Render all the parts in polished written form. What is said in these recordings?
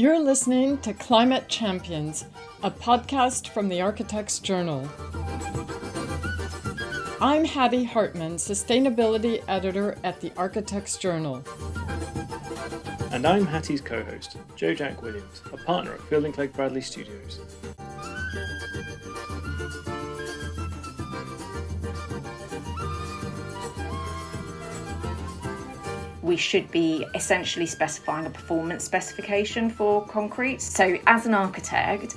You're listening to Climate Champions, a podcast from the Architects Journal. I'm Hattie Hartman, Sustainability Editor at the Architects Journal. And I'm Hattie's co-host, Joe Jack Williams, a partner at Fielding Clegg Bradley Studios. We should be essentially specifying a performance specification for concrete. So as an architect,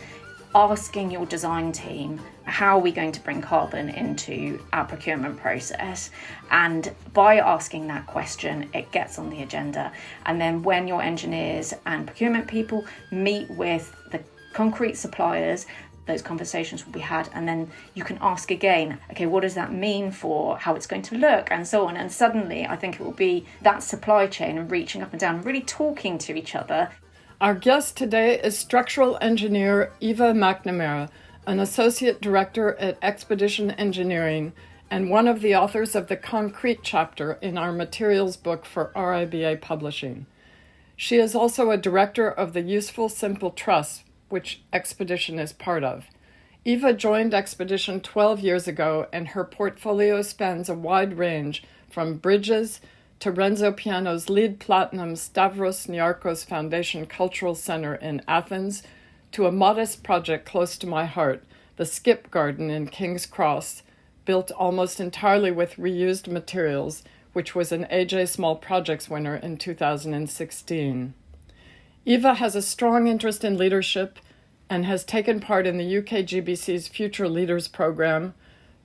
asking your design team, how are we going to bring carbon into our procurement process? And by asking that question, it gets on the agenda. And then when your engineers and procurement people meet with the concrete suppliers, those conversations will be had, and then you can ask again, okay, what does that mean for how it's going to look, and so on. And suddenly I think it will be that supply chain and reaching up and down, really talking to each other. Our guest today is structural engineer Eva MacNamara, an associate director at Expedition Engineering and one of the authors of the concrete chapter in our materials book for RIBA Publishing. She is also a director of the Useful Simple Trust, which Expedition is part of. Eva joined Expedition 12 years ago, and her portfolio spans a wide range from bridges to Renzo Piano's LEED Platinum Stavros Niarchos Foundation Cultural Center in Athens, to a modest project close to my heart, the Skip Garden in King's Cross, built almost entirely with reused materials, which was an AJ Small Projects winner in 2016. Eva has a strong interest in leadership and has taken part in the UK GBC's Future Leaders program,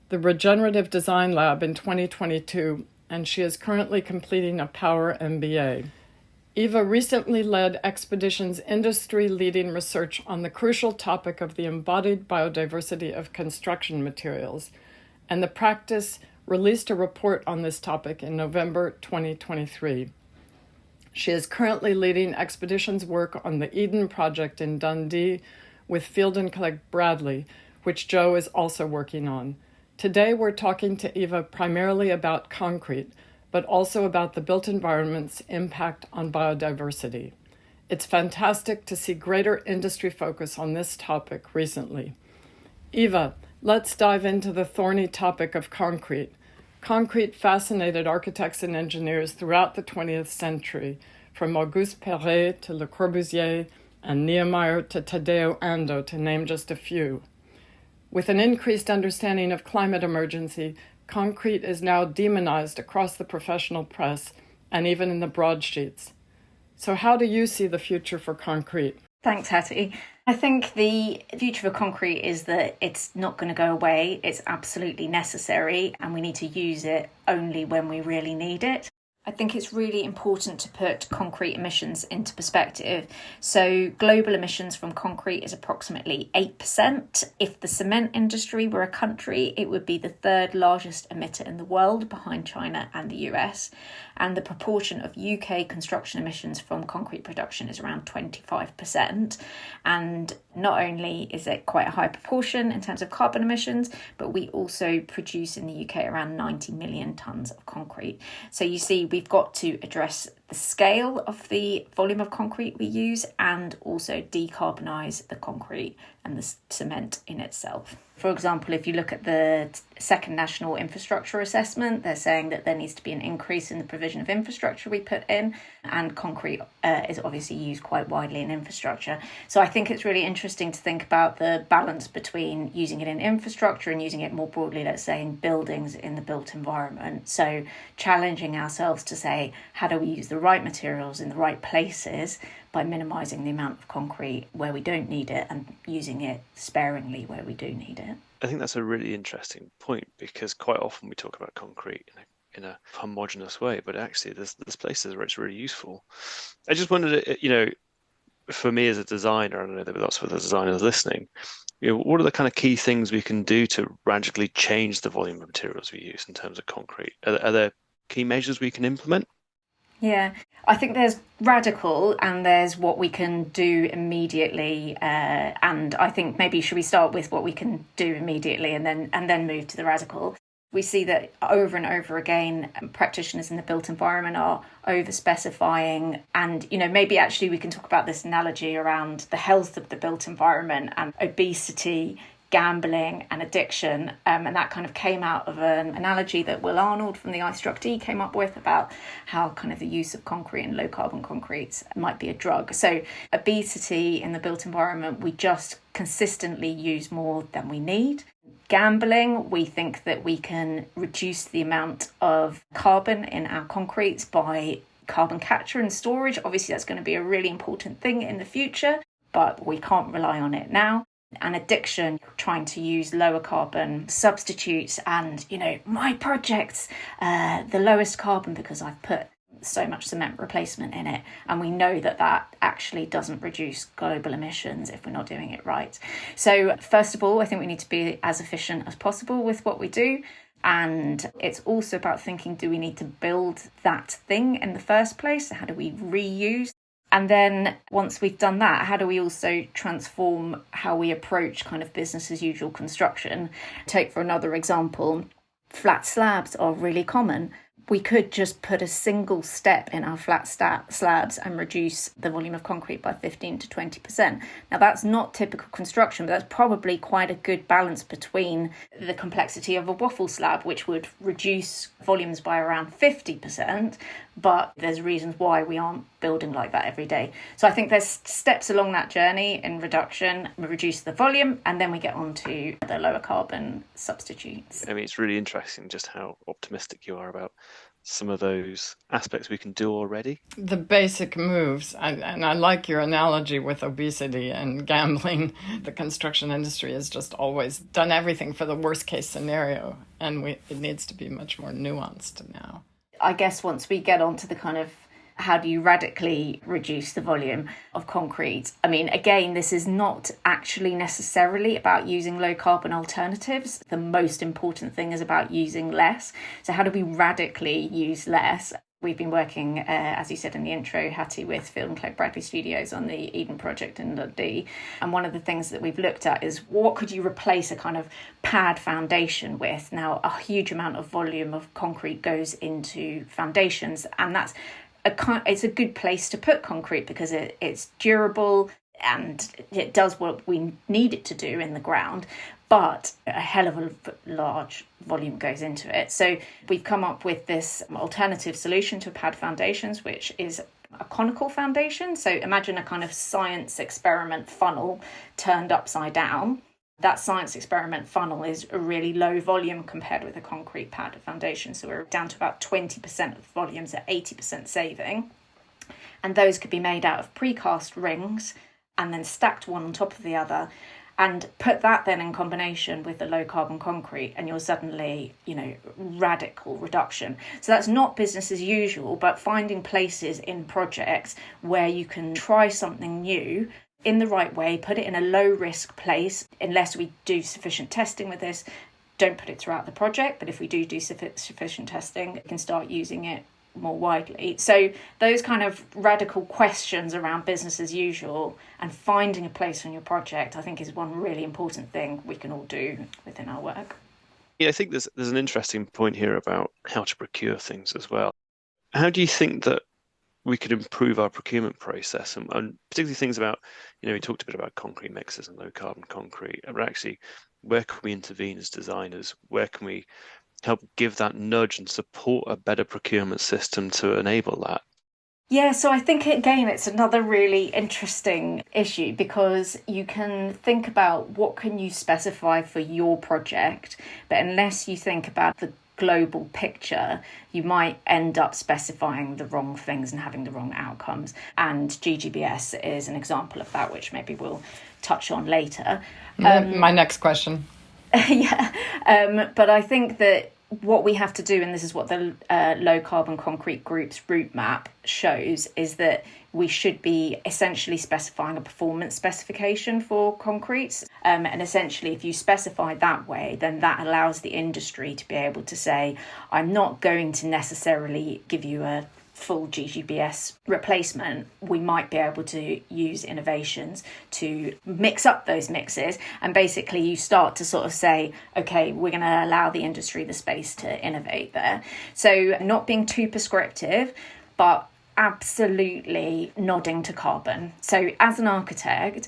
the Regenerative Design Lab in 2022, and she is currently completing a Power MBA. Eva recently led Expedition's industry-leading research on the crucial topic of the embodied biodiversity of construction materials, and the practice released a report on this topic in November 2023. She is currently leading Expedition's work on the Eden project in Dundee with Fielding Clegg Bradley, which Joe is also working on. Today we're talking to Eva primarily about concrete, but also about the built environment's impact on biodiversity. It's fantastic to see greater industry focus on this topic recently. Eva, let's dive into the thorny topic of concrete. Concrete fascinated architects and engineers throughout the 20th century, from Auguste Perret to Le Corbusier and Niemeyer to Taddeo Ando, to name just a few. With an increased understanding of climate emergency, concrete is now demonized across the professional press and even in the broadsheets. So how do you see the future for concrete? Thanks, Hattie. I think the future for concrete is that it's not going to go away. It's absolutely necessary, and we need to use it only when we really need it. I think it's really important to put concrete emissions into perspective. So global emissions from concrete is approximately 8%. If the cement industry were a country, it would be the third largest emitter in the world, behind China and the US. And the proportion of UK construction emissions from concrete production is around 25%. And not only is it quite a high proportion in terms of carbon emissions, but we also produce in the UK around 90 million tonnes of concrete. So you see, we've got to address the scale of the volume of concrete we use and also decarbonise the concrete and the cement in itself. For example, if you look at the second National Infrastructure Assessment, they're saying that there needs to be an increase in the provision of infrastructure we put in, and concrete is obviously used quite widely in infrastructure. So I think it's really interesting to think about the balance between using it in infrastructure and using it more broadly, let's say, in buildings in the built environment. So challenging ourselves to say, how do we use the right materials in the right places by minimising the amount of concrete where we don't need it and using it sparingly where we do need it. I think that's a really interesting point, because quite often we talk about concrete in a homogenous way, but actually there's places where it's really useful. I just wondered, for me as a designer, I don't know, there were lots of other designers listening, what are the kind of key things we can do to radically change the volume of materials we use in terms of concrete? Are there key measures we can implement? Yeah, I think there's radical and there's what we can do immediately. And I think maybe should we start with what we can do immediately and then move to the radical? We see that over and over again, practitioners in the built environment are over-specifying. And, maybe actually we can talk about this analogy around the health of the built environment and obesity, gambling and addiction. And that kind of came out of an analogy that Will Arnold from the iStructD came up with about how kind of the use of concrete and low carbon concrete might be a drug. So obesity in the built environment, we just consistently use more than we need. Gambling, we think that we can reduce the amount of carbon in our concretes by carbon capture and storage. Obviously, that's going to be a really important thing in the future, but we can't rely on it now. And addiction, trying to use lower carbon substitutes, and my project's the lowest carbon because I've put so much cement replacement in it, and we know that actually doesn't reduce global emissions if we're not doing it right. So first of all, I think we need to be as efficient as possible with what we do, and it's also about thinking, do we need to build that thing in the first place? How do we reuse? And then once we've done that, how do we also transform how we approach kind of business as usual construction? Take for another example, flat slabs are really common. We could just put a single step in our flat slabs and reduce the volume of concrete by 15 to 20%. Now, that's not typical construction, but that's probably quite a good balance between the complexity of a waffle slab, which would reduce volumes by around 50%, but there's reasons why we aren't building like that every day. So I think there's steps along that journey in reduction. We reduce the volume, and then we get on to the lower carbon substitutes. I mean, it's really interesting just how optimistic you are about some of those aspects we can do already. The basic moves, and I like your analogy with obesity and gambling. The construction industry has just always done everything for the worst case scenario, and it needs to be much more nuanced now. I guess once we get onto the kind of how do you radically reduce the volume of concrete? I mean, again, this is not actually necessarily about using low carbon alternatives. The most important thing is about using less. So how do we radically use less? We've been working, as you said in the intro, Hattie, with Field and Clegg Bradley Studios on the Eden project in Dundee. And one of the things that we've looked at is what could you replace a kind of pad foundation with? Now, a huge amount of volume of concrete goes into foundations, and it's a good place to put concrete because it's durable and it does what we need it to do in the ground, but a hell of a large volume goes into it. So we've come up with this alternative solution to pad foundations, which is a conical foundation. So imagine a kind of science experiment funnel turned upside down. That science experiment funnel is a really low volume compared with a concrete pad foundation. So we're down to about 20% of volumes at 80% saving. And those could be made out of precast rings and then stacked one on top of the other. And put that then in combination with the low carbon concrete, and you're suddenly, radical reduction. So that's not business as usual, but finding places in projects where you can try something new in the right way, put it in a low risk place. Unless we do sufficient testing with this, don't put it throughout the project. But if we do sufficient testing, we can start using it more widely. So those kind of radical questions around business as usual and finding a place on your project, I think, is one really important thing we can all do within our work. Yeah, I think there's an interesting point here about how to procure things as well. How do you think that we could improve our procurement process, and particularly things about, we talked a bit about concrete mixers and low carbon concrete, but actually where can we intervene as designers? Where can we help give that nudge and support a better procurement system to enable that? Yeah, so I think, again, it's another really interesting issue because you can think about what can you specify for your project, but unless you think about the global picture, you might end up specifying the wrong things and having the wrong outcomes. And GGBS is an example of that, which maybe we'll touch on later. My next question. Yeah, but I think that what we have to do, and this is what the low carbon concrete group's route map shows, is that we should be essentially specifying a performance specification for concretes. And essentially, if you specify that way, then that allows the industry to be able to say, I'm not going to necessarily give you a full GGBS replacement, we might be able to use innovations to mix up those mixes. And basically you start to sort of say, okay, we're going to allow the industry the space to innovate there. So not being too prescriptive, but absolutely nodding to carbon. So as an architect,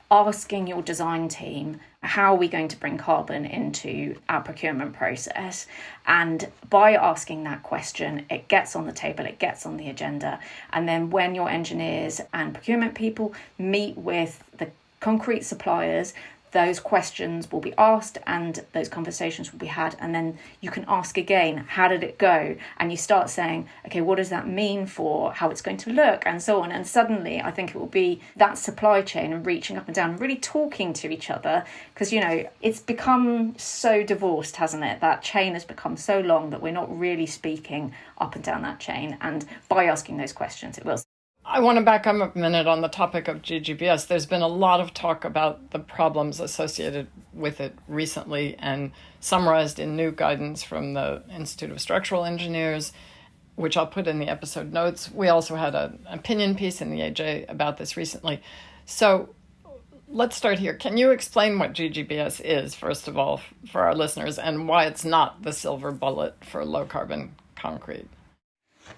asking your design team, how are we going to bring carbon into our procurement process? And by asking that question, it gets on the table, it gets on the agenda. And then when your engineers and procurement people meet with the concrete suppliers, those questions will be asked and those conversations will be had. And then you can ask again, how did it go? And you start saying, okay, what does that mean for how it's going to look and so on? And suddenly I think it will be that supply chain and reaching up and down, really talking to each other. Because, you know, it's become so divorced, hasn't it? That chain has become so long that we're not really speaking up and down that chain. And by asking those questions, it will. I want to back up a minute on the topic of GGBS. There's been a lot of talk about the problems associated with it recently and summarized in new guidance from the Institute of Structural Engineers, which I'll put in the episode notes. We also had an opinion piece in the AJ about this recently. So let's start here. Can you explain what GGBS is, first of all, for our listeners, and why it's not the silver bullet for low carbon concrete?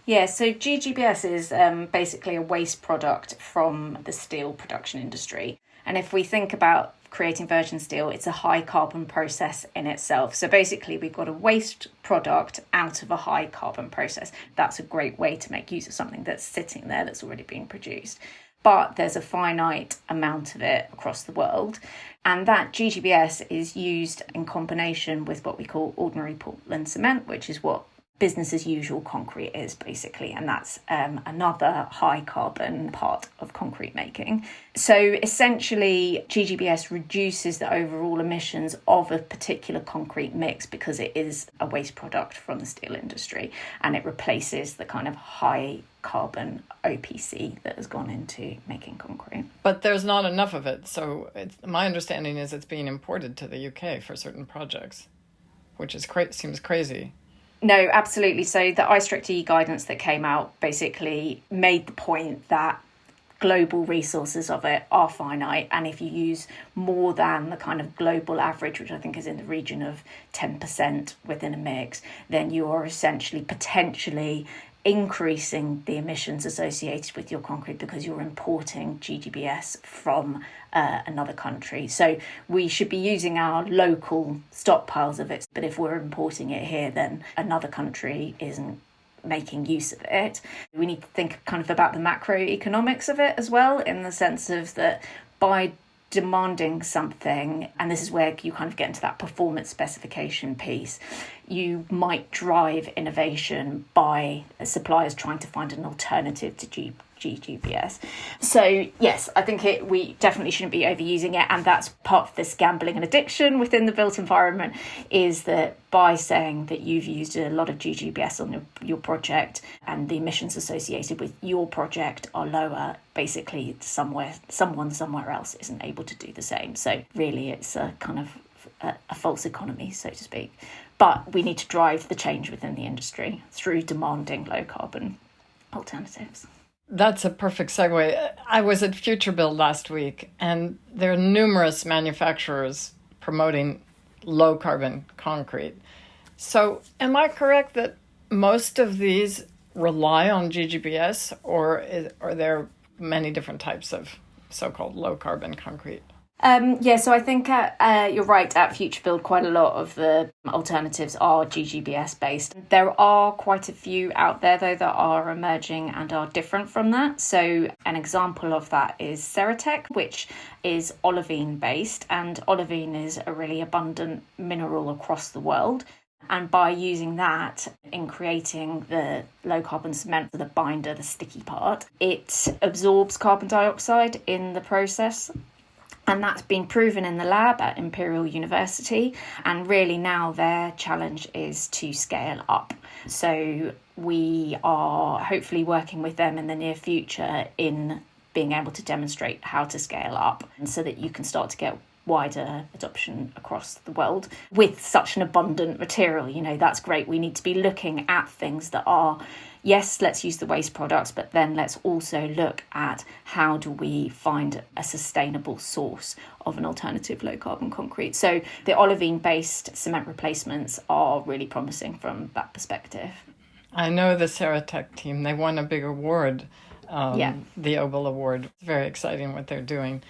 Yeah, so GGBS is basically a waste product from the steel production industry. And if we think about creating virgin steel, it's a high carbon process in itself. So basically, we've got a waste product out of a high carbon process. That's a great way to make use of something that's sitting there that's already being produced. But there's a finite amount of it across the world. And that GGBS is used in combination with what we call ordinary Portland cement, which is what business as usual concrete is basically, and that's another high carbon part of concrete making. So essentially GGBS reduces the overall emissions of a particular concrete mix because it is a waste product from the steel industry, and it replaces the kind of high carbon OPC that has gone into making concrete. But there's not enough of it, so my understanding is it's being imported to the UK for certain projects, which is seems crazy. No, absolutely. So the ISTRICT guidance that came out basically made the point that global resources of it are finite. And if you use more than the kind of global average, which I think is in the region of 10% within a mix, then you are essentially potentially increasing the emissions associated with your concrete because you're importing GGBS from another country. So we should be using our local stockpiles of it. But if we're importing it here, then another country isn't making use of it. We need to think kind of about the macroeconomics of it as well, in the sense of that by demanding something, and this is where you kind of get into that performance specification piece, you might drive innovation by suppliers trying to find an alternative to GGBS. So yes, I think we definitely shouldn't be overusing it, and that's part of this gambling and addiction within the built environment, is that by saying that you've used a lot of GGBS on your project and the emissions associated with your project are lower, basically someone somewhere else isn't able to do the same. So really it's a kind of a false economy, so to speak. But we need to drive the change within the industry through demanding low carbon alternatives. That's a perfect segue. I was at Future Build last week, and there are numerous manufacturers promoting low carbon concrete. So am I correct that most of these rely on GGBS, or are there many different types of so-called low carbon concrete? So I think you're right, at Future Build quite a lot of the alternatives are GGBS based. There are quite a few out there though that are emerging and are different from that. So an example of that is Seratech, which is olivine based, and olivine is a really abundant mineral across the world. And by using that in creating the low carbon cement, the binder, the sticky part, it absorbs carbon dioxide in the process. And that's been proven in the lab at Imperial University. And really now their challenge is to scale up. So we are hopefully working with them in the near future in being able to demonstrate how to scale up, and so that you can start to get wider adoption across the world with such an abundant material. You know, that's great. We need to be looking at things that are yes, let's use the waste products, but then let's also look at how do we find a sustainable source of an alternative low carbon concrete. So the olivine based cement replacements are really promising from that perspective. I know the Seratech team, they won a big award, the Obel Award. It's very exciting what they're doing.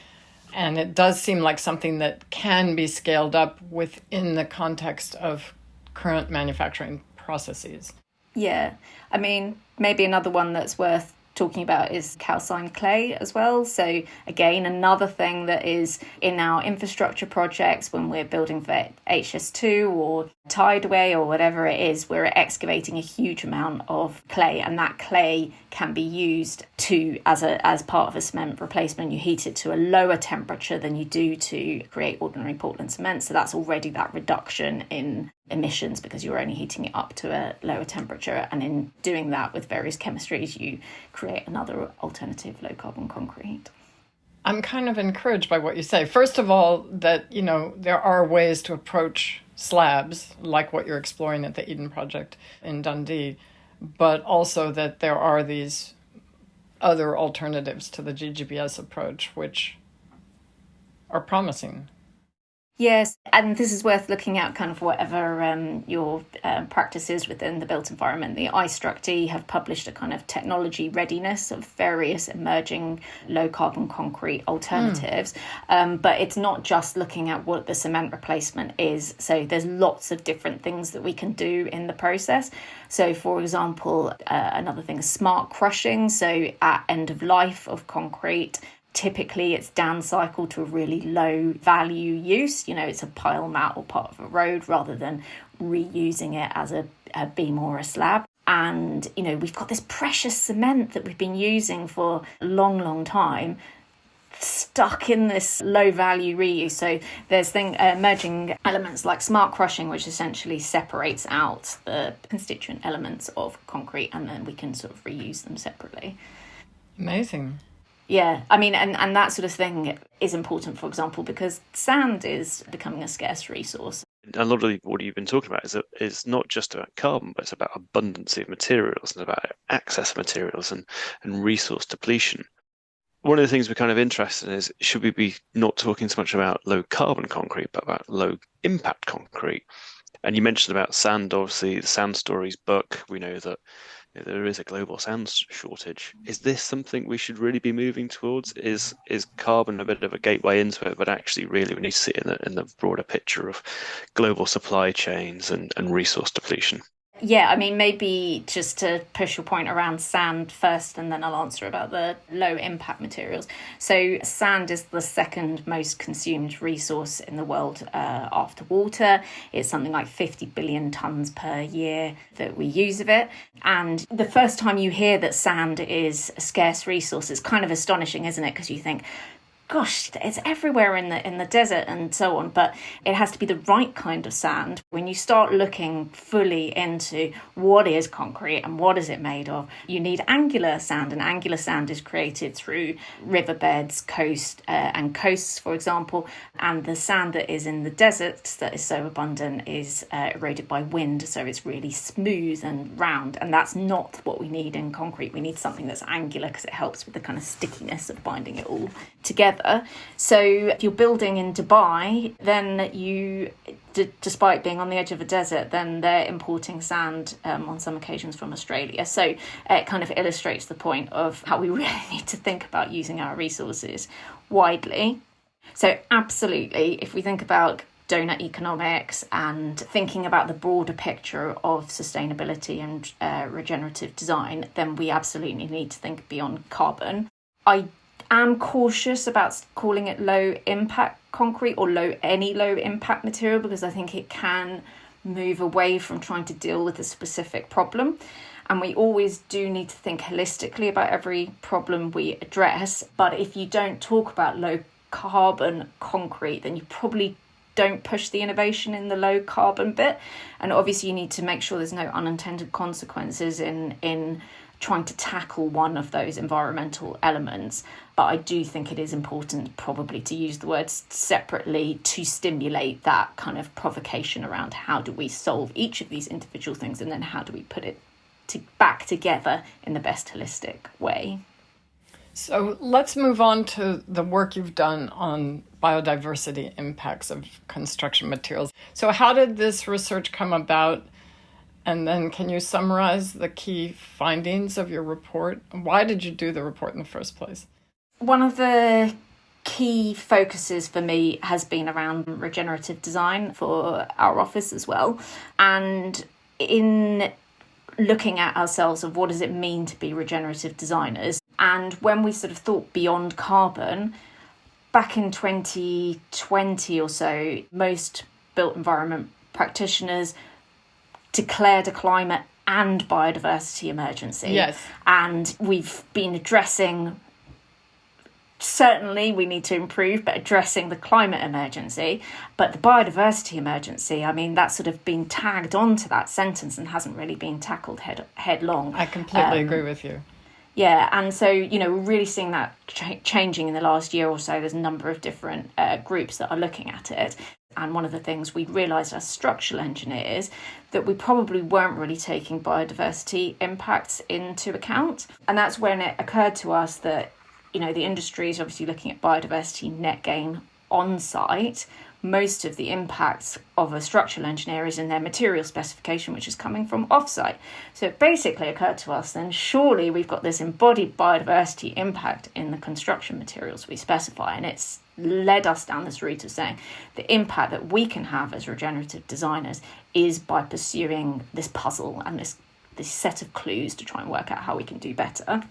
And it does seem like something that can be scaled up within the context of current manufacturing processes. Yeah, I mean, maybe another one that's worth talking about is calcined clay as well. So again, another thing that is in our infrastructure projects when we're building for HS2 or Tideway or whatever it is, we're excavating a huge amount of clay, and that clay can be used to as part of a cement replacement. You heat it to a lower temperature than you do to create ordinary Portland cement, so that's already that reduction in emissions because you're only heating it up to a lower temperature, and in doing that with various chemistries you create another alternative low carbon concrete. I'm kind of encouraged by what you say. First of all, that there are ways to approach slabs like what you're exploring at the Eden Project in Dundee, but also that there are these other alternatives to the GGBS approach which are promising. Yes, and this is worth looking at kind of whatever your practice is within the built environment. The iStructD have published a kind of technology readiness of various emerging low carbon concrete alternatives. But it's not just looking at what the cement replacement is. So there's lots of different things that we can do in the process. So, for example, another thing is smart crushing. So at end of life of concrete, typically it's downcycled to a really low value use. It's a pile mat or part of a road rather than reusing it as a beam or a slab. And, we've got this precious cement that we've been using for a long, long time stuck in this low value reuse. So there's emerging elements like smart crushing, which essentially separates out the constituent elements of concrete and then we can sort of reuse them separately. Amazing. Yeah, I mean, and that sort of thing is important, for example, because sand is becoming a scarce resource. A lot of what you've been talking about is not just about carbon, but it's about abundance of materials and about access to materials and resource depletion. One of the things we're kind of interested in is, should we be not talking so much about low carbon concrete, but about low impact concrete? And you mentioned about sand, obviously, the Sand Stories book. We know that there is a global sand shortage. Is this something we should really be moving towards? Is carbon a bit of a gateway into it, but actually really we need to see it in the broader picture of global supply chains and resource depletion? Yeah, I mean, maybe just to push your point around sand first, and then I'll answer about the low impact materials. So sand is the second most consumed resource in the world after water. It's something like 50 billion tonnes per year that we use of it. And the first time you hear that sand is a scarce resource, it's kind of astonishing, isn't it? Because you think, gosh, it's everywhere in the desert and so on, but it has to be the right kind of sand. When you start looking fully into what is concrete and what is it made of, you need angular sand, and angular sand is created through riverbeds, coasts, for example, and the sand that is in the deserts that is so abundant is eroded by wind, so it's really smooth and round, and that's not what we need in concrete. We need something that's angular because it helps with the kind of stickiness of binding it all together. So if you're building in Dubai, then you, despite being on the edge of a desert, then they're importing sand on some occasions from Australia. So it kind of illustrates the point of how we really need to think about using our resources widely. So absolutely, if we think about donut economics and thinking about the broader picture of sustainability and regenerative design, then we absolutely need to think beyond carbon. I'm cautious about calling it low impact concrete or any low impact material, because I think it can move away from trying to deal with a specific problem. And we always do need to think holistically about every problem we address. But if you don't talk about low carbon concrete, then you probably don't push the innovation in the low carbon bit. And obviously you need to make sure there's no unintended consequences in trying to tackle one of those environmental elements. But I do think it is important probably to use the words separately to stimulate that kind of provocation around how do we solve each of these individual things and then how do we put it back together in the best holistic way. So let's move on to the work you've done on biodiversity impacts of construction materials. So how did this research come about? And then can you summarize the key findings of your report? Why did you do the report in the first place? One of the key focuses for me has been around regenerative design for our office as well. And in looking at ourselves of what does it mean to be regenerative designers, and when we sort of thought beyond carbon, back in 2020 or so, most built environment practitioners declared a climate and biodiversity emergency. Yes. And we've been addressing, certainly we need to improve, but addressing the climate emergency. But the biodiversity emergency, I mean, that's sort of been tagged onto that sentence and hasn't really been tackled headlong. I completely agree with you. Yeah, and so, we're really seeing that changing in the last year or so. There's a number of different groups that are looking at it. And one of the things we realised as structural engineers that we probably weren't really taking biodiversity impacts into account. And that's when it occurred to us that, the industry is obviously looking at biodiversity net gain on site. Most of the impacts of a structural engineer is in their material specification, which is coming from off-site. So it basically occurred to us then, surely we've got this embodied biodiversity impact in the construction materials we specify. And it's led us down this route of saying the impact that we can have as regenerative designers is by pursuing this puzzle and this set of clues to try and work out how we can do better.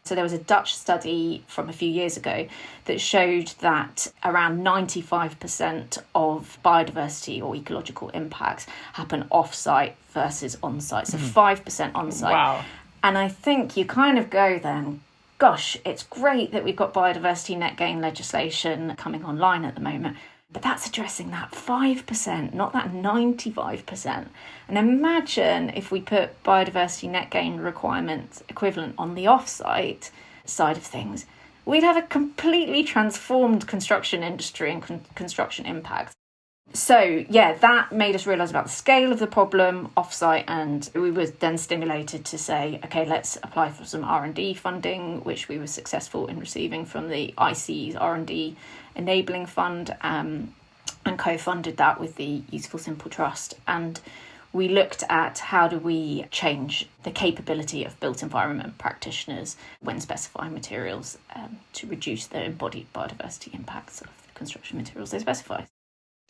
So there was a Dutch study from a few years ago that showed that around 95% of biodiversity or ecological impacts happen off-site versus on-site. So 5% on-site. Wow. And I think you kind of go then, gosh, it's great that we've got biodiversity net gain legislation coming online at the moment, but that's addressing that 5%, not that 95%. And imagine if we put biodiversity net gain requirements equivalent on the off-site side of things, we'd have a completely transformed construction industry and construction impact. So, yeah, that made us realise about the scale of the problem off-site, and we were then stimulated to say, OK, let's apply for some R&D funding, which we were successful in receiving from the IC's R&D Enabling Fund, and co-funded that with the Useful Simple Trust. And we looked at how do we change the capability of built environment practitioners when specifying materials to reduce the embodied biodiversity impacts of the construction materials they specify.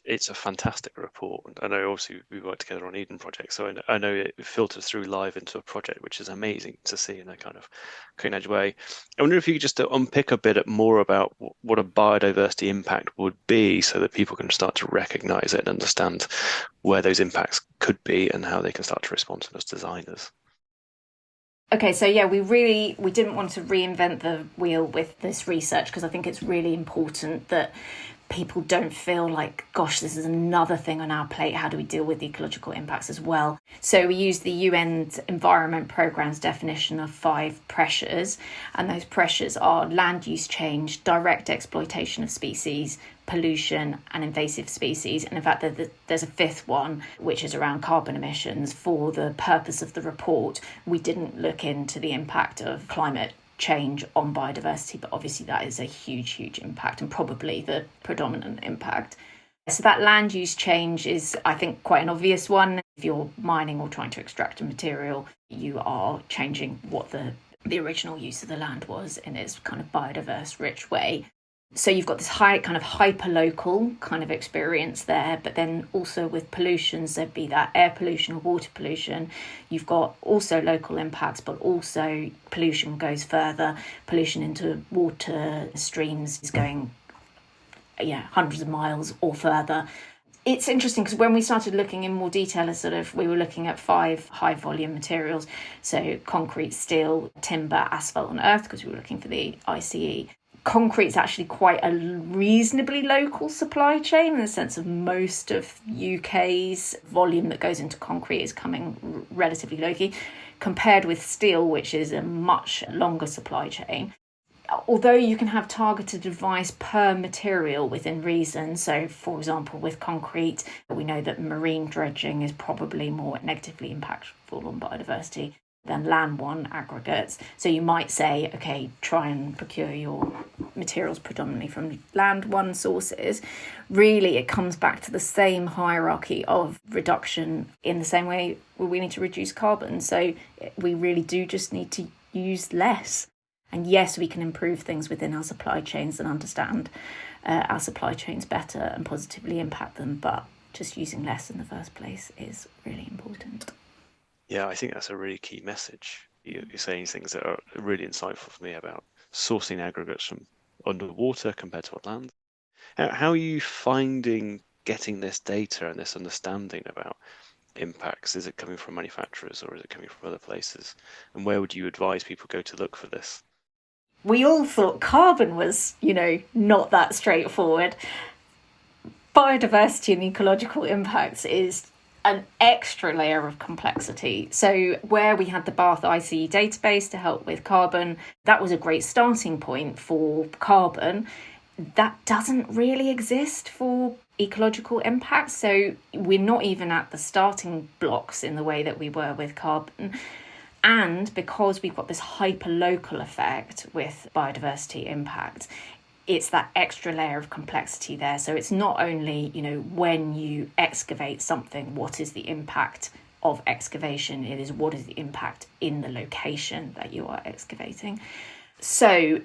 It's a fantastic report. I know obviously we work together on Eden Project, so I know it filters through live into a project, which is amazing to see in a kind of cutting edge way. I wonder if you could just unpick a bit more about what a biodiversity impact would be so that people can start to recognise it and understand where those impacts could be and how they can start to respond to them as designers. Okay, so yeah, we didn't want to reinvent the wheel with this research because I think it's really important that people don't feel like, gosh, this is another thing on our plate. How do we deal with the ecological impacts as well? So we used the UN's Environment Programme's definition of 5 pressures. And those pressures are land use change, direct exploitation of species, pollution and invasive species. And in fact, there's a 5th one, which is around carbon emissions. For the purpose of the report, we didn't look into the impact of climate change on biodiversity, but obviously that is a huge impact and probably the predominant impact. So that land use change is, I think, quite an obvious one. If you're mining or trying to extract a material, you are changing what the original use of the land was in its kind of biodiverse, rich way. So you've got this high kind of hyper-local kind of experience there, but then also with pollution, so be that air pollution or water pollution, you've got also local impacts, but also pollution goes further. Pollution into water streams is going hundreds of miles or further. It's interesting because when we started looking in more detail, we were looking at 5 high volume materials, so concrete, steel, timber, asphalt and earth, because we were looking for the ICE. Concrete's actually quite a reasonably local supply chain in the sense of most of UK's volume that goes into concrete is coming relatively locally, compared with steel, which is a much longer supply chain. Although you can have targeted advice per material within reason, so for example with concrete, we know that marine dredging is probably more negatively impactful on biodiversity. than land one aggregates. So you might say, okay, try and procure your materials predominantly from land one sources. Really, it comes back to the same hierarchy of reduction in the same way we need to reduce carbon. So we really do just need to use less. And yes, we can improve things within our supply chains and understand our supply chains better and positively impact them, but just using less in the first place is really important. Yeah, I think that's a really key message. You're saying things that are really insightful for me about sourcing aggregates from underwater compared to on land. How are you finding getting this data and this understanding about impacts? Is it coming from manufacturers or is it coming from other places? And where would you advise people go to look for this? We all thought carbon was, not that straightforward. Biodiversity and ecological impacts is an extra layer of complexity. So where we had the Bath ICE database to help with carbon, that was a great starting point for carbon. That doesn't really exist for ecological impacts. So we're not even at the starting blocks in the way that we were with carbon. And because we've got this hyper-local effect with biodiversity impact, it's that extra layer of complexity there. So it's not only, when you excavate something, what is the impact of excavation? It is what is the impact in the location that you are excavating. So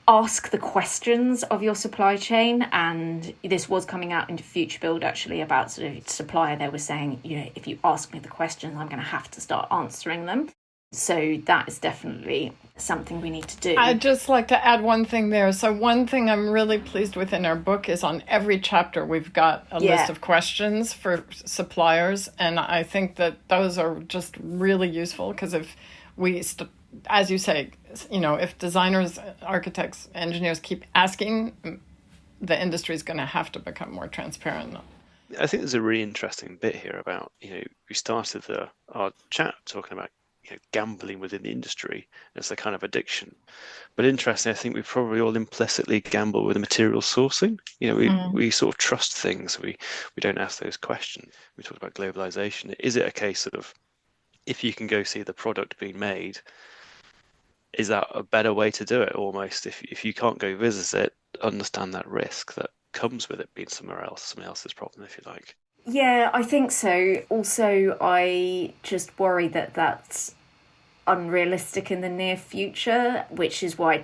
ask the questions of your supply chain. And this was coming out into Future Build actually about sort of supplier. They were saying, if you ask me the questions, I'm going to have to start answering them. So that is definitely something we need to do. I'd just like to add one thing there. So one thing I'm really pleased with in our book is on every chapter we've got a list of questions for suppliers. And I think that those are just really useful because if we, as you say, if designers, architects, engineers keep asking, the industry is going to have to become more transparent. I think there's a really interesting bit here about, we started our chat talking about gambling within the industry as a kind of addiction. But interesting, I think we probably all implicitly gamble with the material sourcing. We sort of trust things. We don't ask those questions. We talked about globalization. Is it a case of if you can go see the product being made, is that a better way to do it almost? If you can't go visit it, understand that risk that comes with it being somewhere else, somebody else's problem, if you like. Yeah, I think so. Also, I just worry that that's unrealistic in the near future, which is why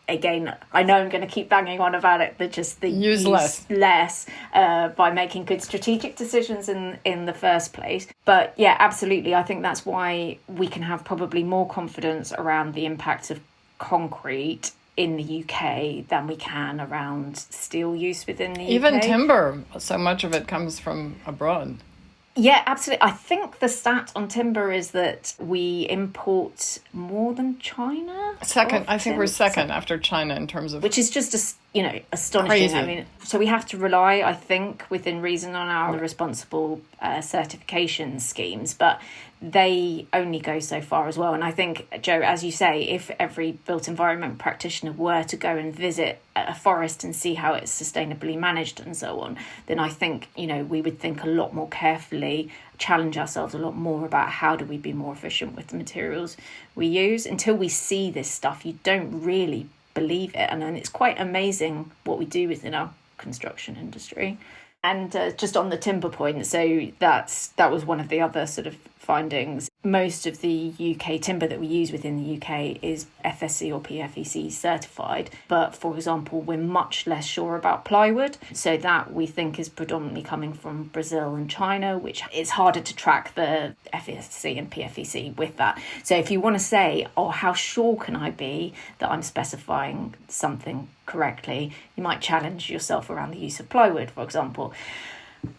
again, I know I'm going to keep banging on about it, but just the use less by making good strategic decisions in the first place. But yeah, absolutely. I think that's why we can have probably more confidence around the impact of concrete in the UK than we can around steel use within the UK. Even timber, so much of it comes from abroad. Yeah, absolutely. I think the stat on timber is that we import more than China. Second, I think we're second after China in terms of... Which is just, astonishing. Crazy. I mean, so we have to rely, I think, within reason on our responsible certification schemes, but they only go so far as well. And I think, Joe, as you say, if every built environment practitioner were to go and visit a forest and see how it's sustainably managed and so on, then I think, we would think a lot more carefully, challenge ourselves a lot more about how do we be more efficient with the materials we use. Until we see this stuff, you don't really believe it. And then it's quite amazing what we do within our construction industry. And just on the timber point, so that was one of the other sort of findings. Most of the UK timber that we use within the UK is FSC or PFEC certified. But for example, we're much less sure about plywood. So that we think is predominantly coming from Brazil and China, which it's harder to track the FSC and PFEC with that. So if you want to say, how sure can I be that I'm specifying something correctly, you might challenge yourself around the use of plywood, for example.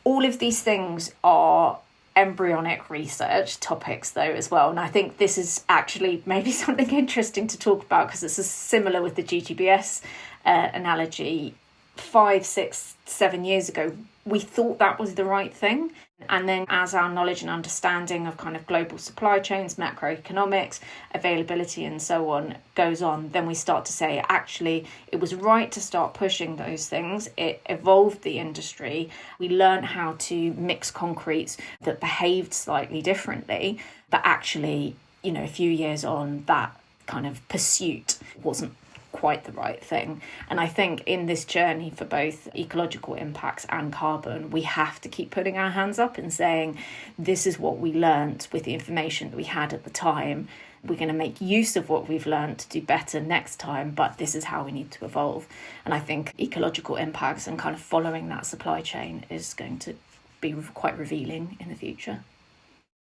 All of these things are embryonic research topics though as well, and I think this is actually maybe something interesting to talk about because it's similar with the GGBS analogy. 5, 6, 7 years ago we thought that was the right thing, and then as our knowledge and understanding of kind of global supply chains, macroeconomics, availability and so on goes on, then we start to say actually it was right to start pushing those things. It evolved the industry. We learned how to mix concretes that behaved slightly differently, but actually a few years on, that kind of pursuit wasn't quite the right thing. And I think in this journey for both ecological impacts and carbon, we have to keep putting our hands up and saying, this is what we learnt with the information that we had at the time. We're going to make use of what we've learned to do better next time, but this is how we need to evolve. And I think ecological impacts and kind of following that supply chain is going to be quite revealing in the future.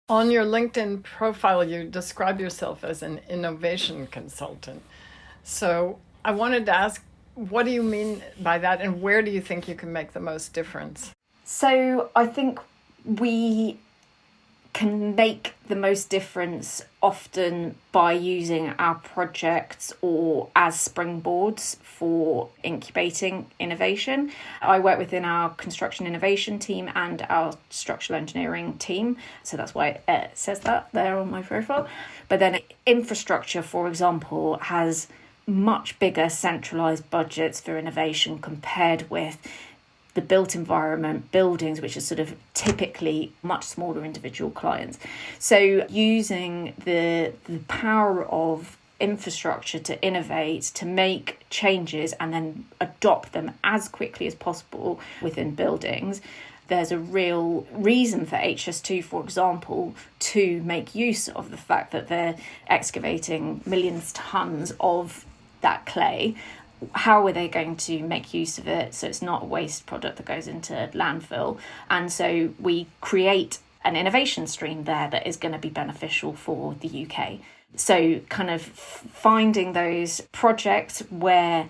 On your LinkedIn profile, you describe yourself as an innovation consultant. So I wanted to ask, what do you mean by that, and where do you think you can make the most difference? So I think we can make the most difference often by using our projects or as springboards for incubating innovation. I work within our construction innovation team and our structural engineering team, so that's why it says that there on my profile. But then infrastructure, for example, has much bigger centralised budgets for innovation compared with the built environment, buildings, which are sort of typically much smaller individual clients. So using the power of infrastructure to innovate, to make changes and then adopt them as quickly as possible within buildings, there's a real reason for HS2, for example, to make use of the fact that they're excavating millions of tonnes of that clay. How are they going to make use of it so it's not a waste product that goes into landfill? And so we create an innovation stream there that is going to be beneficial for the UK. So kind of finding those projects where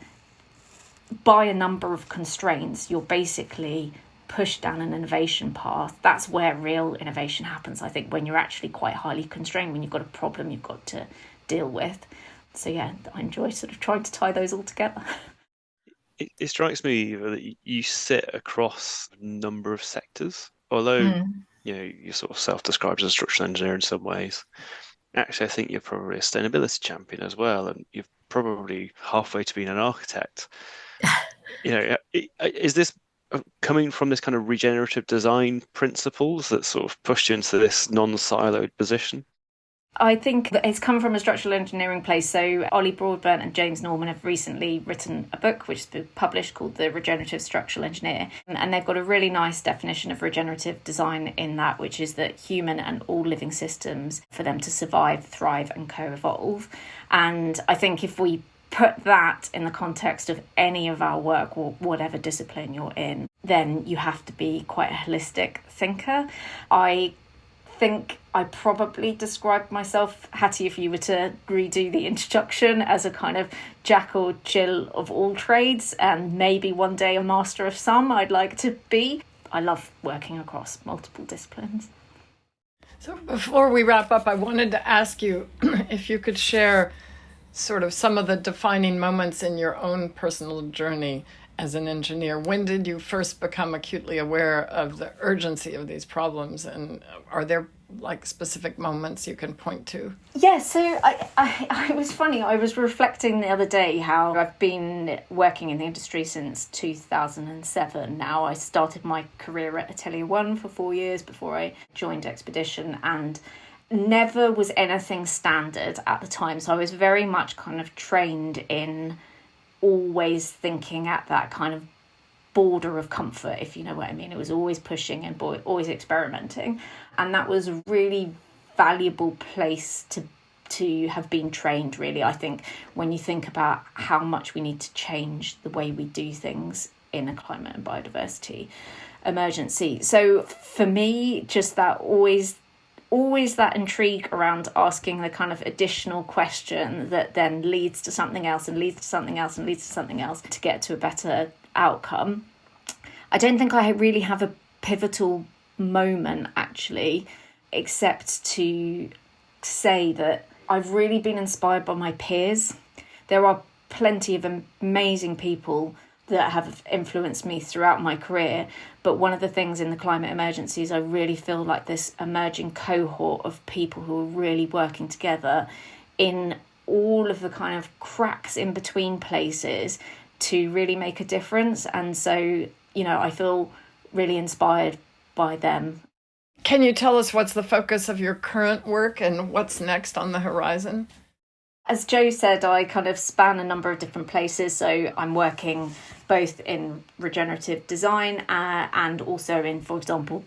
by a number of constraints you're basically pushed down an innovation path. That's where real innovation happens, I think, when you're actually quite highly constrained, when you've got a problem you've got to deal with. So yeah, I enjoy sort of trying to tie those all together. It strikes me that you sit across a number of sectors, although you're sort of self-described as a structural engineer in some ways. Actually, I think you're probably a sustainability champion as well, and you're probably halfway to being an architect. Is this coming from this kind of regenerative design principles that sort of pushed you into this non-siloed position? I think that it's come from a structural engineering place. So Ollie Broadbent and James Norman have recently written a book which has been published called The Regenerative Structural Engineer. And they've got a really nice definition of regenerative design in that, which is that human and all living systems, for them to survive, thrive and co-evolve. And I think if we put that in the context of any of our work or whatever discipline you're in, then you have to be quite a holistic thinker. I think I probably described myself, Hattie, if you were to redo the introduction, as a kind of jack or Jill of all trades, and maybe one day a master of some I'd like to be. I love working across multiple disciplines. So before we wrap up, I wanted to ask you if you could share sort of some of the defining moments in your own personal journey as an engineer. When did you first become acutely aware of the urgency of these problems? And are there like specific moments you can point to? Yeah, so I was funny. I was reflecting the other day how I've been working in the industry since 2007 now. I started my career at Atelier 1 for 4 years before I joined Expedition, and never was anything standard at the time. So I was very much kind of trained in always thinking at that kind of border of comfort, if you know what I mean. It was always pushing and always experimenting, and that was a really valuable place to have been trained, really. I think when you think about how much we need to change the way we do things in a climate and biodiversity emergency. So for me, just that always that intrigue around asking the kind of additional question that then leads to something else and leads to something else and leads to something else to get to a better outcome. I don't think I really have a pivotal moment, actually, except to say that I've really been inspired by my peers. There are plenty of amazing people that have influenced me throughout my career. But one of the things in the climate emergency is I really feel like this emerging cohort of people who are really working together in all of the kind of cracks in between places to really make a difference. And so, I feel really inspired by them. Can you tell us what's the focus of your current work and what's next on the horizon? As Joe said, I kind of span a number of different places. So I'm working both in regenerative design and also in, for example,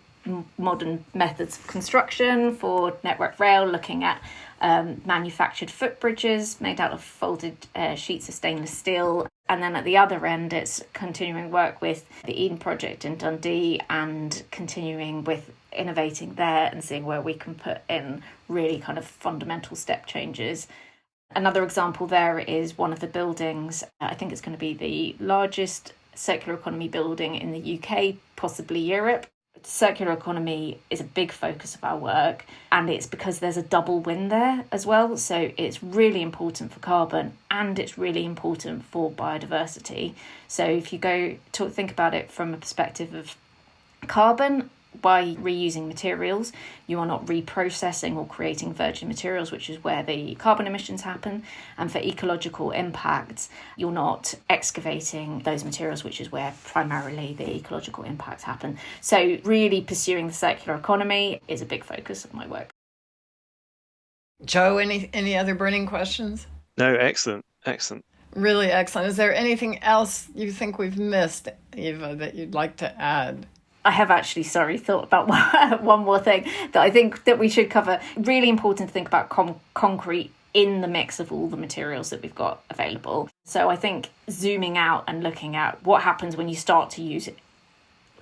modern methods of construction for Network Rail, looking at manufactured footbridges made out of folded sheets of stainless steel. And then at the other end, it's continuing work with the Eden Project in Dundee and continuing with innovating there and seeing where we can put in really kind of fundamental step changes. Another example there is one of the buildings. I think it's going to be the largest circular economy building in the UK, possibly Europe. Circular economy is a big focus of our work, and it's because there's a double win there as well. So it's really important for carbon and it's really important for biodiversity. So if you go to think about it from a perspective of carbon, by reusing materials, you are not reprocessing or creating virgin materials, which is where the carbon emissions happen. And for ecological impacts, you're not excavating those materials, which is where primarily the ecological impacts happen. So really pursuing the circular economy is a big focus of my work. Joe, any other burning questions? No, excellent. Really excellent. Is there anything else you think we've missed, Eva, that you'd like to add? I have actually, thought about one more thing that I think that we should cover. Really important to think about concrete in the mix of all the materials that we've got available. So I think zooming out and looking at what happens when you start to use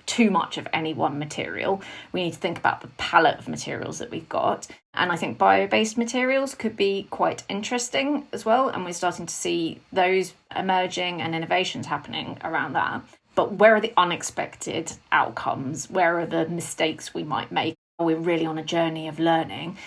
too much of any one material, we need to think about the palette of materials that we've got. And I think bio-based materials could be quite interesting as well. And we're starting to see those emerging and innovations happening around that. But where are the unexpected outcomes? Where are the mistakes we might make? We're really on a journey of learning.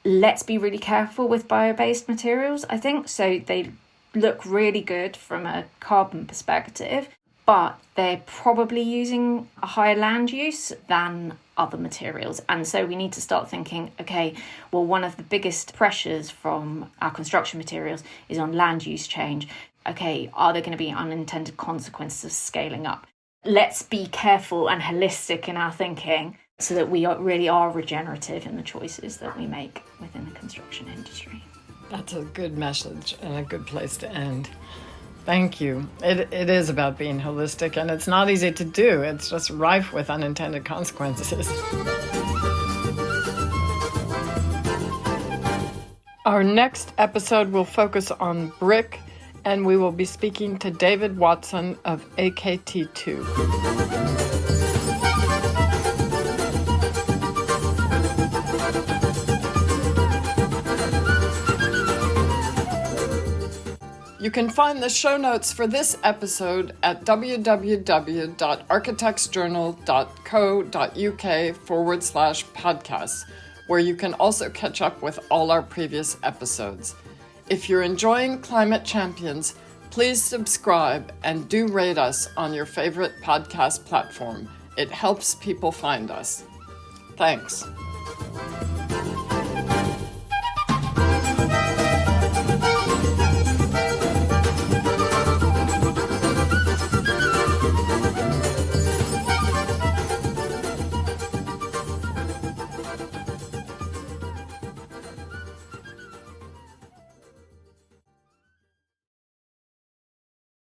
Let's be really careful with bio-based materials, I think. So they look really good from a carbon perspective, but they're probably using a higher land use than other materials. And so we need to start thinking, okay, well, one of the biggest pressures from our construction materials is on land use change. Okay, are there going to be unintended consequences of scaling up? Let's be careful and holistic in our thinking so that we really are regenerative in the choices that we make within the construction industry. That's a good message and a good place to end. Thank you. It is about being holistic, and it's not easy to do. It's just rife with unintended consequences. Our next episode will focus on brick, and we will be speaking to David Watson of AKT2. You can find the show notes for this episode at www.architectsjournal.co.uk/podcasts, where you can also catch up with all our previous episodes. If you're enjoying Climate Champions, please subscribe and do rate us on your favorite podcast platform. It helps people find us. Thanks.